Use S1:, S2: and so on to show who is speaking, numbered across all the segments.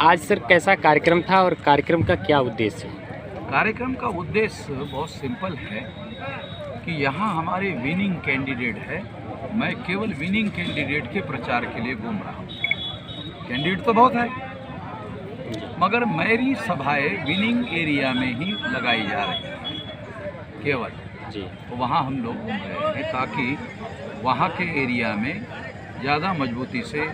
S1: आज सर कैसा कार्यक्रम था और कार्यक्रम का क्या उद्देश्य है?
S2: कार्यक्रम का उद्देश्य बहुत सिंपल है कि यहाँ हमारे विनिंग कैंडिडेट है। मैं केवल विनिंग कैंडिडेट के प्रचार के लिए घूम रहा हूँ। कैंडिडेट तो बहुत है, मगर मेरी सभाएं विनिंग एरिया में ही लगाई जा रही हैं केवल
S1: जी।
S2: तो वहाँ हम लोग घूम रहे हैं ताकि वहाँ के एरिया में ज़्यादा मजबूती से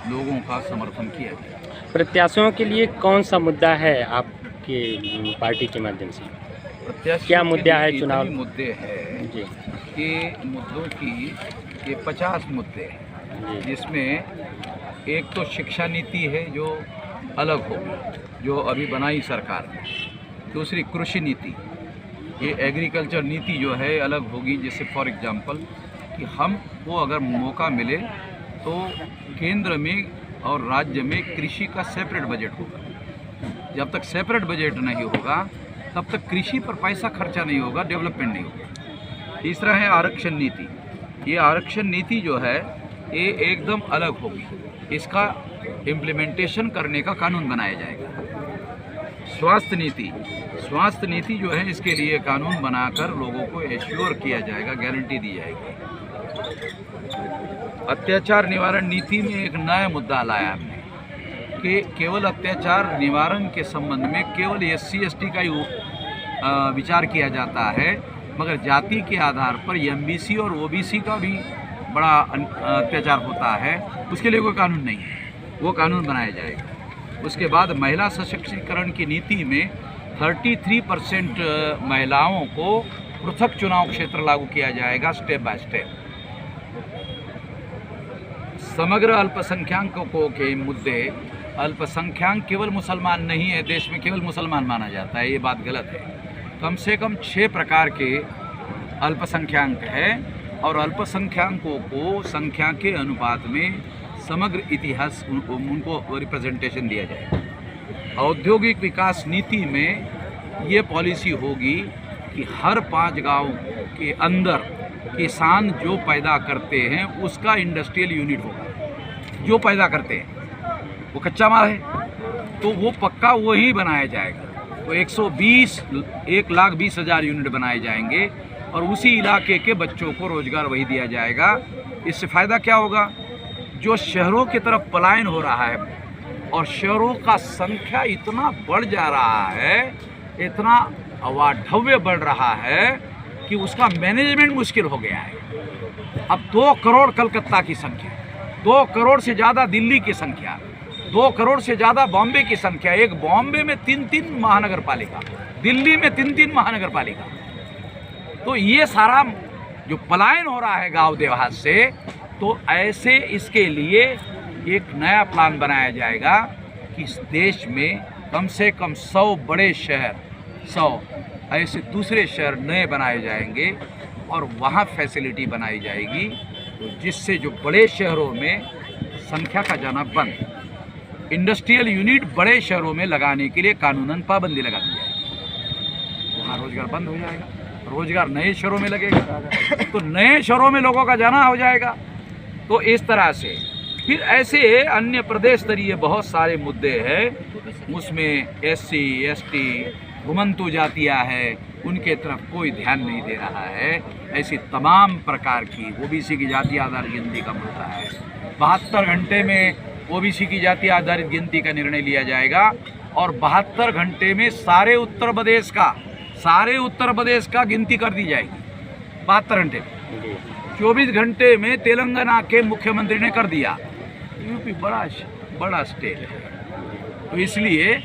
S2: लोगों का समर्थन किया जाए।
S1: प्रत्याशियों के लिए कौन सा मुद्दा है आपके पार्टी के माध्यम से?
S2: प्रत्याशियों
S1: क्या मुद्दा है?
S2: के
S1: चुनाव
S2: इतने मुद्दे हैं
S1: जी
S2: कि मुद्दों की ये 50 मुद्दे हैं,
S1: जी
S2: जिसमें एक तो शिक्षा नीति है जो अलग होगी, जो अभी बनाई सरकार ने। दूसरी कृषि नीति, ये एग्रीकल्चर नीति जो है अलग होगी। जैसे फॉर एग्जांपल कि हम को अगर मौका मिले तो केंद्र में और राज्य में कृषि का सेपरेट बजट होगा। जब तक सेपरेट बजट नहीं होगा तब तक कृषि पर पैसा खर्चा नहीं होगा, डेवलपमेंट नहीं होगा। तीसरा है आरक्षण नीति। ये आरक्षण नीति जो है ये एकदम अलग होगी, इसका इम्प्लीमेंटेशन करने का कानून बनाया जाएगा। स्वास्थ्य नीति जो है इसके लिए कानून बनाकर लोगों को एश्योर किया जाएगा, गारंटी दी जाएगी। अत्याचार निवारण नीति में एक नया मुद्दा लाया हमने कि केवल अत्याचार निवारण के संबंध में केवल SC/ST का ही विचार किया जाता है, मगर जाति के आधार पर MBC और OBC का भी बड़ा अत्याचार होता है, उसके लिए कोई कानून नहीं है, वो कानून बनाया जाएगा। उसके बाद महिला सशक्तिकरण की नीति में 33% महिलाओं को पृथक चुनाव क्षेत्र लागू किया जाएगा, स्टेप बाय स्टेप। समग्र अल्पसंख्यकों के मुद्दे, अल्पसंख्यक केवल मुसलमान नहीं है, देश में केवल मुसलमान माना जाता है, ये बात गलत है। कम से कम 6 प्रकार के अल्पसंख्यक हैं और अल्पसंख्यकों को संख्या के अनुपात में समग्र इतिहास उनको रिप्रेजेंटेशन दिया जाए। औद्योगिक विकास नीति में ये पॉलिसी होगी कि हर 5 गांव के अंदर किसान जो पैदा करते हैं उसका इंडस्ट्रियल यूनिट होगा। जो पैदा करते हैं वो कच्चा माल है तो वो पक्का वही बनाया जाएगा। तो 1,20,000 यूनिट बनाए जाएंगे और उसी इलाके के बच्चों को रोजगार वही दिया जाएगा। इससे फ़ायदा क्या होगा? जो शहरों की तरफ पलायन हो रहा है और शहरों का संख्या इतना बढ़ जा रहा है, इतना अवाढव्य बढ़ रहा है कि उसका मैनेजमेंट मुश्किल हो गया है। अब 2 करोड़ कलकत्ता की संख्या, 2 करोड़ से ज़्यादा दिल्ली की संख्या, 2 करोड़ से ज़्यादा बॉम्बे की संख्या, एक बॉम्बे में 3-3 महानगर पालिका, दिल्ली में 3-3 महानगर पालिका। तो ये सारा जो पलायन हो रहा है गांव देहात से, तो ऐसे इसके लिए एक नया प्लान बनाया जाएगा कि इस देश में कम से कम 100 बड़े शहर, 100 ऐसे दूसरे शहर नए बनाए जाएंगे और वहाँ फैसिलिटी बनाई जाएगी, तो जिससे जो बड़े शहरों में संख्या का जाना बंद, इंडस्ट्रियल यूनिट बड़े शहरों में लगाने के लिए कानूनन पाबंदी लगा दी जाएगी। वहाँ रोजगार बंद हो जाएगा, रोजगार नए शहरों में लगेगा, तो नए शहरों में लोगों का जाना हो जाएगा। तो इस तरह से फिर ऐसे अन्य प्रदेश स्तरीय बहुत सारे मुद्दे हैं, उसमें SC/ST घुमंतु जातियाँ है, उनके तरफ कोई ध्यान नहीं दे रहा है। ऐसी तमाम प्रकार की OBC की जाति आधारित गिनती का मुद्दा है। 72 घंटे में OBC की जाति आधारित गिनती का निर्णय लिया जाएगा और 72 घंटे में सारे उत्तर प्रदेश का गिनती कर दी जाएगी। 72 घंटे में 24 घंटे में तेलंगाना के मुख्यमंत्री ने कर दिया। यूपी बड़ा स्टेट है, तो इसलिए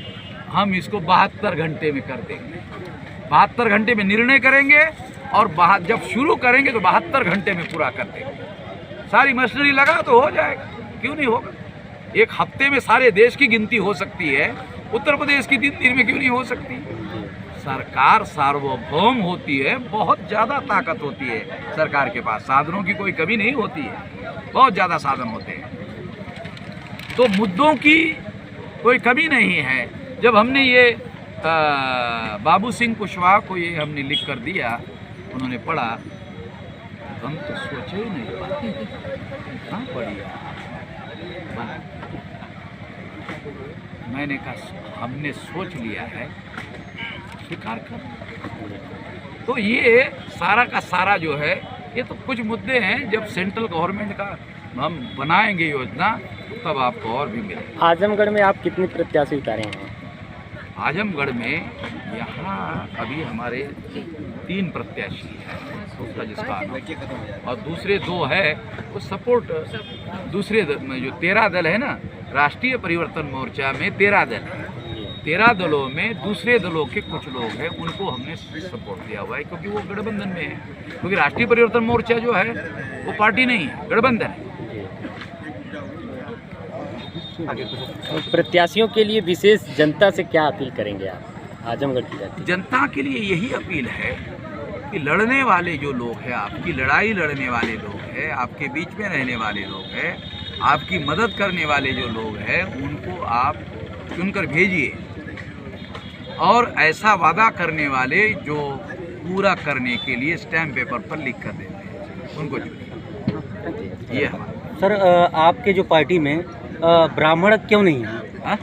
S2: हम इसको 72 घंटे में कर देंगे। 72 घंटे में निर्णय करेंगे और जब शुरू करेंगे तो 72 घंटे में पूरा कर देंगे। सारी मशीनरी लगा तो हो जाएगा, क्यों नहीं होगा? एक हफ्ते में सारे देश की गिनती हो सकती है, उत्तर प्रदेश की 3 दिन में क्यों नहीं हो सकती? सरकार सार्वभौम होती है, बहुत ज़्यादा ताकत होती है सरकार के पास, साधनों की कोई कमी नहीं होती है, बहुत ज़्यादा साधन होते हैं, तो मुद्दों की कोई कमी नहीं है। जब हमने ये बाबू सिंह कुशवाहा को ये हमने लिख कर दिया, उन्होंने पढ़ा, हम तो सोचे ही नहीं। हाँ, बढ़िया। मैंने कहा हमने सोच लिया है, स्वीकार कर। तो ये सारा का सारा जो है, ये तो कुछ मुद्दे हैं, जब सेंट्रल गवर्नमेंट का हम बनाएंगे योजना तब आपको और भी मिलेगा।
S1: आजमगढ़ में आप कितने प्रत्याशी उतारे हैं?
S2: आजमगढ़ में यहाँ अभी हमारे 3 प्रत्याशी हैं, उसका जिसका और दूसरे 2 है वो सपोर्ट। दूसरे जो 13 दल है ना, राष्ट्रीय परिवर्तन मोर्चा में 13 दल है, 13 दलों में दूसरे दलों के कुछ लोग हैं, उनको हमने सपोर्ट दिया हुआ है, क्योंकि वो गठबंधन में है। क्योंकि राष्ट्रीय परिवर्तन मोर्चा जो है वो पार्टी नहीं है, गठबंधन है।
S1: प्रत्याशियों के लिए विशेष जनता से क्या अपील करेंगे आप आजमगढ़ की?
S2: जनता के लिए यही अपील है कि लड़ने वाले जो लोग हैं, आपकी लड़ाई लड़ने वाले लोग हैं, आपके बीच में रहने वाले लोग हैं, आपकी मदद करने वाले जो लोग हैं, उनको आप चुनकर भेजिए, और ऐसा वादा करने वाले जो पूरा करने के लिए स्टैम्प पेपर पर लिख कर देते हैं, उनको चुनिए। ये हमारा।
S3: सर, आपके जो पार्टी में ब्राह्मण क्यों नहीं है?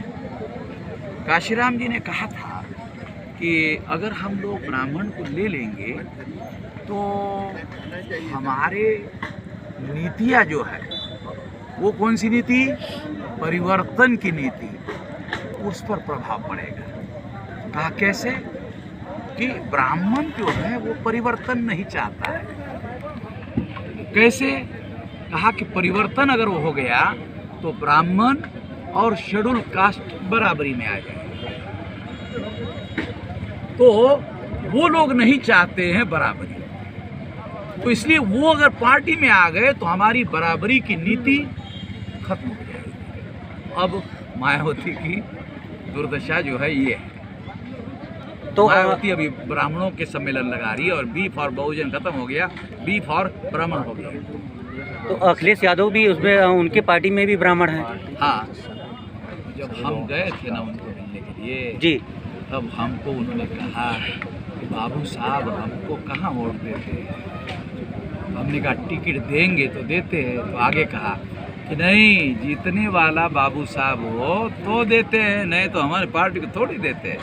S2: काशीराम जी ने कहा था कि अगर हम लोग ब्राह्मण को ले लेंगे तो हमारे नीतियाँ जो है, वो कौन सी नीति? परिवर्तन की नीति, उस पर प्रभाव पड़ेगा। कहा कैसे? कि ब्राह्मण जो है वो परिवर्तन नहीं चाहता है। कैसे? कहा कि परिवर्तन अगर वो हो गया तो ब्राह्मण और शेड्यूल कास्ट बराबरी में आ जाएंगे, तो वो लोग नहीं चाहते हैं बराबरी। तो इसलिए वो अगर पार्टी में आ गए तो हमारी बराबरी की नीति खत्म हो जाएगी। अब मायावती की दुर्दशा जो है ये है। तो मायावती अभी ब्राह्मणों के सम्मेलन लगा रही है, और बी फॉर बहुजन खत्म हो गया, बी फॉर ब्राह्मण हो गया।
S3: तो अखिलेश यादव भी उसमें, उनके पार्टी में भी ब्राह्मण हैं।
S2: हाँ, जब हम गए थे ना उनको मिलने के लिए
S3: जी,
S2: तब हमको उन्होंने कहा कि बाबू साहब हमको कहाँ वोट देते हैं। हमने कहा टिकट देंगे तो देते हैं। तो आगे कहा कि नहीं, जीतने वाला बाबू साहब हो तो देते हैं, नहीं तो हमारी पार्टी को थोड़ी देते हैं।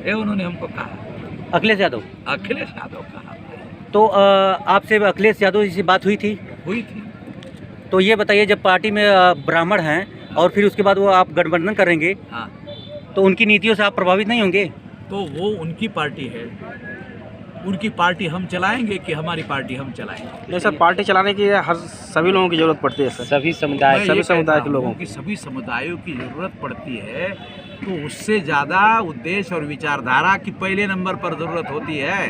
S2: ये उन्होंने हमको कहा।
S3: अखिलेश यादव
S2: कहा।
S3: तो आपसे अखिलेश यादव जी से बात हुई थी?
S2: हुई थी।
S3: तो ये बताइए, जब पार्टी में ब्राह्मण हैं और फिर उसके बाद वो आप गठबंधन करेंगे,
S2: हाँ,
S3: तो उनकी नीतियों से आप प्रभावित नहीं होंगे?
S2: तो वो उनकी पार्टी है, उनकी पार्टी हम चलाएंगे कि हमारी पार्टी हम चलाएंगे?
S4: नहीं सर, पार्टी चलाने की हर सभी लोगों की जरूरत पड़ती है सर।
S1: सभी समुदाय
S4: के लोगों
S2: की, सभी समुदायों की जरूरत पड़ती है। तो उससे ज़्यादा उद्देश्य और विचारधारा की पहले नंबर पर जरूरत होती है।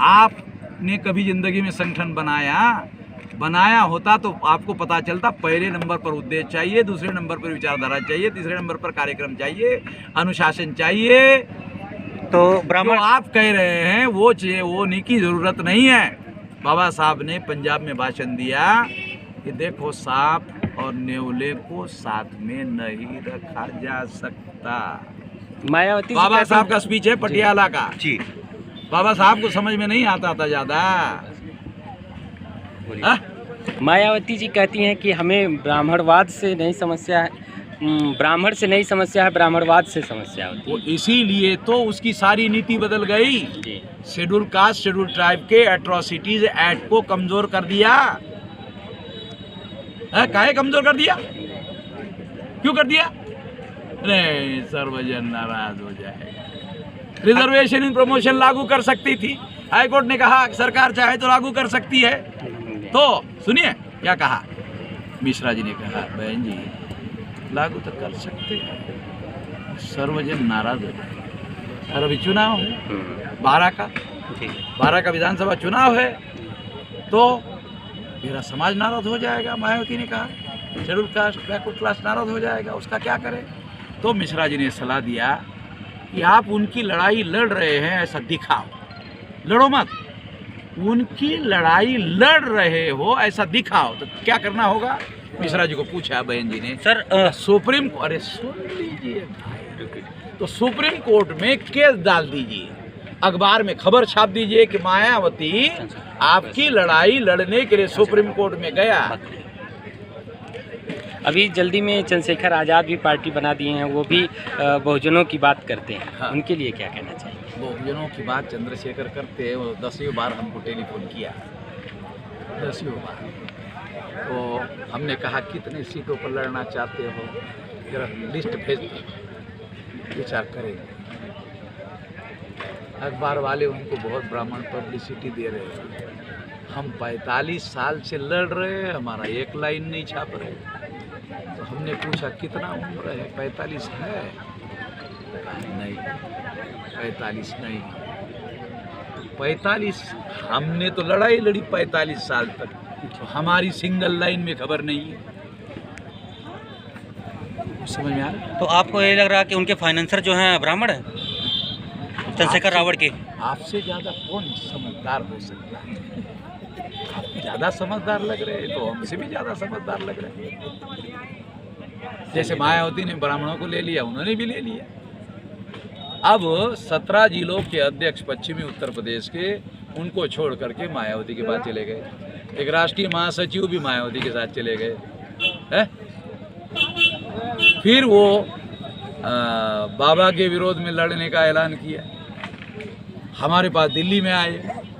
S2: आपने कभी जिंदगी में संगठन बनाया होता तो आपको पता चलता, पहले नंबर पर उद्देश्य चाहिए, दूसरे नंबर पर विचारधारा चाहिए, तीसरे नंबर पर कार्यक्रम चाहिए, अनुशासन चाहिए।
S3: तो ब्राह्मण,
S2: आप कह रहे हैं वो की जरूरत नहीं है। बाबा साहब ने पंजाब में भाषण दिया कि देखो, सांप और नेवले को साथ में नहीं रखा जा सकता।
S1: मायावती
S2: बाबा साहब का स्पीच है पटियाला का।
S3: जी,
S2: बाबा साहब को समझ में नहीं आता था ज़्यादा।
S1: मायावती जी कहती हैं कि हमें ब्राह्मणवाद से नहीं समस्या है, ब्राह्मण से नहीं समस्या है, ब्राह्मणवाद से समस्या होती है।
S2: वो इसीलिए तो उसकी सारी नीति बदल गई। शेड्यूल कास्ट, शेड्यूल ट्राइब के एट्रोसिटीज एक्ट को कमजोर कर दिया। काहे कमजोर कर दिया? क्यों कर दिया? नहीं, सर्वजन नाराज हो जाएगा। रिजर्वेशन इन प्रमोशन लागू कर सकती थी, हाई कोर्ट ने कहा सरकार चाहे तो लागू कर सकती है। तो सुनिए क्या कहा मिश्रा जी ने कहा, बहन जी लागू तो कर सकते हैं, सर्वजन नाराज हो जाएगा। और अभी चुनाव है 12 का विधानसभा चुनाव है, तो मेरा समाज नाराज हो जाएगा। मायावती ने कहा शेड्यूल कास्ट, बैकवर्ड क्लास नाराज हो जाएगा, उसका क्या करें? तो मिश्रा जी ने सलाह दिया कि आप उनकी लड़ाई लड़ रहे हैं ऐसा दिखाओ, लड़ो मत, उनकी लड़ाई लड़ रहे हो ऐसा दिखाओ। तो क्या करना होगा? मिश्रा जी को पूछा बहन जी ने।
S3: सर,
S2: सुप्रीम, अरे सुन लीजिए भाई, तो सुप्रीम कोर्ट में केस डाल दीजिए, अखबार में खबर छाप दीजिए कि मायावती आपकी लड़ाई लड़ने के लिए सुप्रीम कोर्ट में गया।
S1: अभी जल्दी में चंद्रशेखर आज़ाद भी पार्टी बना दिए हैं, वो भी बहुजनों की बात करते हैं।
S2: हाँ।
S1: उनके लिए क्या कहना चाहिए?
S2: बहुजनों की बात चंद्रशेखर करते हैं, वो 10वीं बार हमको टेलीफोन किया, 10वीं बार। तो हमने कहा कितने सीटों पर लड़ना चाहते हो, जरा लिस्ट भेज दो, विचार करेंगे। अखबार वाले उनको बहुत ब्राह्मण पब्लिसिटी दे रहे हैं। हम 45 साल से लड़ रहे हैं, हमारा एक लाइन नहीं छाप रहे। तो हमने पूछा कितना उम्र है, 45 है? नहीं, 45 नहीं। 45 हमने तो लड़ाई लड़ी 45 साल तक, तो हमारी सिंगल लाइन में खबर नहीं है। समझ में आ रहा?
S3: तो आपको ये लग रहा है कि उनके फाइनेंसर जो हैं ब्राह्मण हैं, चंद्रशेखर रावड़ के?
S2: आपसे ज़्यादा कौन समझदार हो सकता है? आप ज़्यादा समझदार लग रहे हैं तो हमसे भी ज़्यादा समझदार लग रहे हैं। जैसे मायावती ने ब्राह्मणों को ले लिया, उन्होंने भी ले लिया। अब 17 जिलों के अध्यक्ष पश्चिमी उत्तर प्रदेश के, उनको छोड़ करके मायावती के पास चले गए। एक राष्ट्रीय महासचिव भी मायावती के साथ चले गए हैं। फिर वो बाबा के विरोध में लड़ने का ऐलान किया। हमारे पास दिल्ली में आए,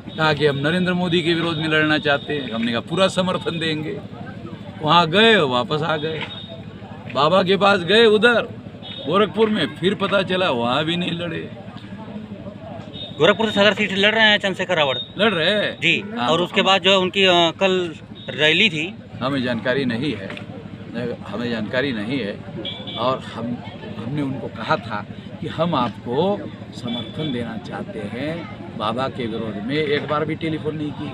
S2: कहा कि हम नरेंद्र मोदी के विरोध में लड़ना चाहते हैं। हमने कहा पूरा समर्थन देंगे। वहाँ गए, वापस आ गए। बाबा के पास गए उधर गोरखपुर में, फिर पता चला वहाँ भी नहीं लड़े।
S3: गोरखपुर से सदर सीट लड़ रहे हैं चंद्रशेखर रावड़?
S2: लड़ रहे हैं
S3: जी।
S2: हाँ।
S3: और उसके बाद जो उनकी कल रैली थी,
S2: हमें जानकारी नहीं है, हमें जानकारी नहीं है। और हमने उनको कहा था कि हम आपको समर्थन देना चाहते हैं बाबा के विरोध में। एक बार भी टेलीफोन नहीं की।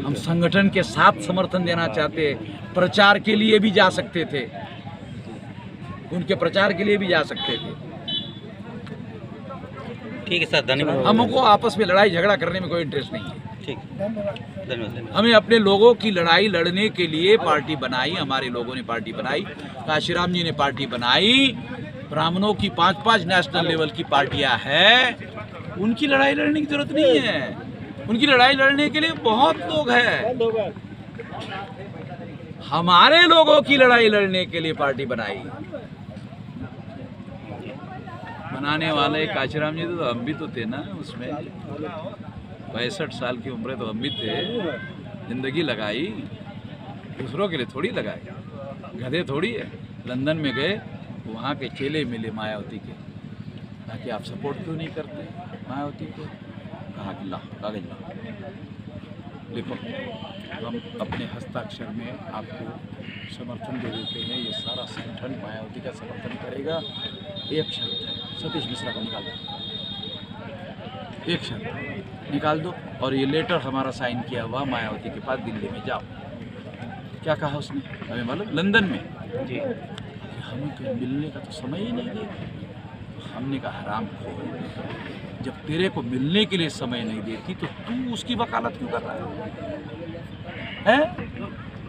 S2: हम संगठन के साथ समर्थन देना चाहते हैं। प्रचार के लिए भी जा सकते थे, उनके प्रचार के लिए भी जा सकते थे।
S3: ठीक है सर, धन्यवाद।
S2: हमको आपस में लड़ाई झगड़ा करने में कोई इंटरेस्ट नहीं है।
S3: ठीक, धन्यवाद।
S2: हमें अपने लोगों की लड़ाई लड़ने के लिए पार्टी बनाई, हमारे लोगों ने पार्टी बनाई, काशीराम जी ने पार्टी बनाई। ब्राह्मणों की 5-5 नेशनल लेवल की पार्टियां हैं, उनकी लड़ाई लड़ने की जरूरत नहीं है। उनकी लड़ाई लड़ने के लिए बहुत लोग हैं। हमारे लोगों की लड़ाई लड़ने के लिए पार्टी बनाई। बनाने वाले काशीराम जी तो हम भी तो थे ना उसमें। 62 साल की उम्र तो हम भी थे। जिंदगी लगाई, दूसरों के लिए थोड़ी लगाई, गधे थोड़ी है। लंदन में गए, वहाँ के चेले मिले मायावती के, कहा कि आप सपोर्ट क्यों नहीं करते मायावती को? कहा कि ला कागज ला, लिखो, हम अपने हस्ताक्षर में आपको समर्थन दे देते हैं। ये सारा संगठन मायावती का समर्थन करेगा। एक शर्त है, सतीश मिश्रा को निकाल दो, एक शर्त निकाल दो, और ये लेटर हमारा साइन किया हुआ मायावती के पास दिल्ली में जाओ। क्या कहा उसने? हमें मालूम, लंदन में जी, हमें कहीं मिलने का तो समय ही नहीं दिया। हमने कहा हराम खोर, जब तेरे को मिलने के लिए समय नहीं देती तो तू उसकी वकालत क्यों कर रहा है?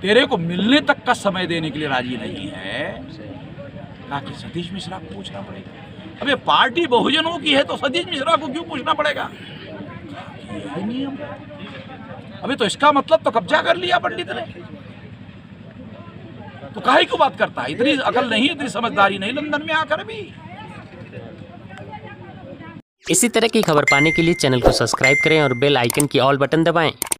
S2: तेरे को मिलने तक का समय देने के लिए राजी नहीं है। कहा कि सतीश मिश्रा को पूछना पड़ेगा। अबे पार्टी बहुजनों की है तो सतीश मिश्रा को क्यों पूछना पड़ेगा? यही नियम। अबे तो इसका मतलब तो कब्जा कर लिया पंडित ने, तो काहे क्यों बात करता है? इतनी अकल नहीं, इतनी समझदारी नहीं लंदन में आकर भी।
S1: इसी तरह की खबर पाने के लिए चैनल को सब्सक्राइब करें और बेल आइकन की ऑल बटन दबाएं।